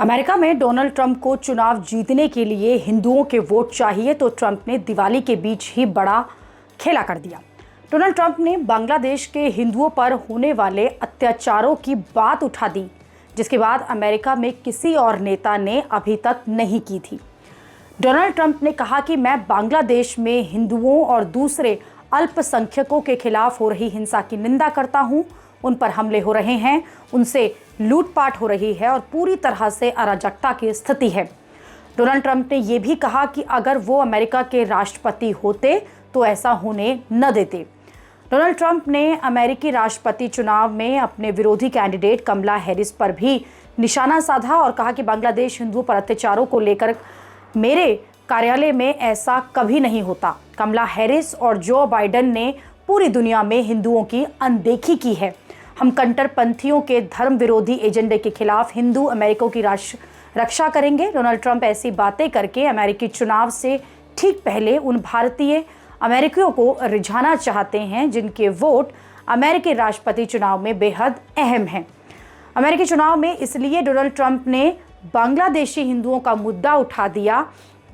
America में Donald Trump को चुनाव जीतने के लिए हिंदुओं के वोट चाहिए तो ट्रंप ने दिवाली के बीच ही बड़ा खेला कर दिया। डोनाल्ड ट्रंप ने बांग्लादेश के हिंदुओं पर होने वाले अत्याचारों की बात उठा दी, जिसके बाद अमेरिका में किसी और नेता ने अभी तक नहीं की थी। डोनाल्ड ट्रंप ने कहा कि मैं बांग्लादेश में हिंदुओं और दूसरे अल्पसंख्यकों के खिलाफ हो रही हिंसा की निंदा करता हूं। उन पर हमले हो रहे हैं, उनसे लूटपाट हो रही है और पूरी तरह से अराजकता की स्थिति है। डोनाल्ड ट्रंप ने यह भी कहा कि अगर वो अमेरिका के राष्ट्रपति होते तो ऐसा होने न देते। डोनाल्ड ट्रंप ने अमेरिकी राष्ट्रपति चुनाव में अपने विरोधी कैंडिडेट कमला हैरिस पर भी निशाना साधा और कहा कि बांग्लादेश हिंदुओं पर अत्याचारों को लेकर मेरे कार्यालय में ऐसा कभी नहीं होता। कमला हैरिस और जो बाइडेन ने पूरी दुनिया में हिंदुओं की अनदेखी की है। हम कट्टरपंथियों के धर्म विरोधी एजेंडे के खिलाफ हिंदू अमेरिका की रक्षा करेंगे। डोनाल्ड ट्रंप ऐसी बातें करके अमेरिकी चुनाव से ठीक पहले उन भारतीय अमेरिकियों को रिझाना चाहते हैं जिनके वोट अमेरिकी राष्ट्रपति चुनाव में बेहद अहम हैं। अमेरिकी चुनाव में इसलिए डोनाल्ड ट्रंप ने बांग्लादेशी हिंदुओं का मुद्दा उठा दिया,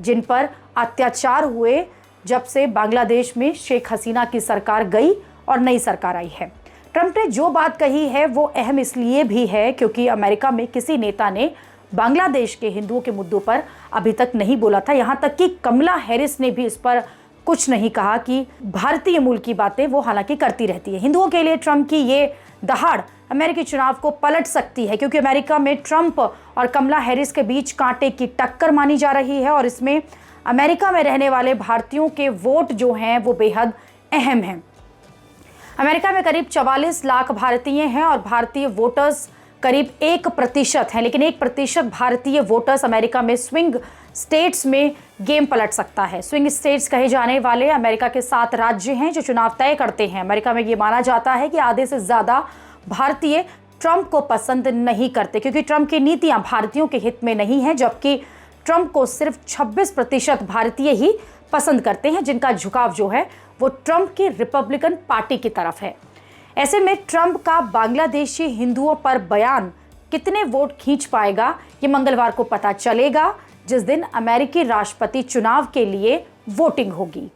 जिन पर अत्याचार हुए जब से बांग्लादेश में शेख हसीना की सरकार गई और नई सरकार आई है। ट्रंप ने जो बात कही है वो अहम इसलिए भी है क्योंकि अमेरिका में किसी नेता ने बांग्लादेश के हिंदुओं के मुद्दों पर अभी तक नहीं बोला था। यहाँ तक कि कमला हैरिस ने भी इस पर कुछ नहीं कहा कि भारतीय मूल की बातें वो हालांकि करती रहती है। हिंदुओं के लिए ट्रंप की ये दहाड़ अमेरिकी चुनाव को पलट सकती है क्योंकि अमेरिका में ट्रंप और कमला हैरिस के बीच कांटे की टक्कर मानी जा रही है और इसमें अमेरिका में रहने वाले भारतीयों के वोट जो हैं वो बेहद अहम हैं। अमेरिका में करीब 44 लाख भारतीय हैं और भारतीय वोटर्स करीब 1% हैं, लेकिन 1% भारतीय वोटर्स अमेरिका में स्विंग स्टेट्स में गेम पलट सकता है। स्विंग स्टेट्स कहे जाने वाले अमेरिका के 7 राज्य हैं जो चुनाव तय करते हैं। अमेरिका में ये माना जाता है कि आधे से ज़्यादा भारतीय ट्रंप को पसंद नहीं करते क्योंकि ट्रंप की नीतियां भारतीयों के हित में नहीं हैं, जबकि ट्रंप को सिर्फ 26% भारतीय ही पसंद करते हैं, जिनका झुकाव जो है वो ट्रंप की रिपब्लिकन पार्टी की तरफ है। ऐसे में ट्रंप का बांग्लादेशी हिंदुओं पर बयान कितने वोट खींच पाएगा ये मंगलवार को पता चलेगा, जिस दिन अमेरिकी राष्ट्रपति चुनाव के लिए वोटिंग होगी।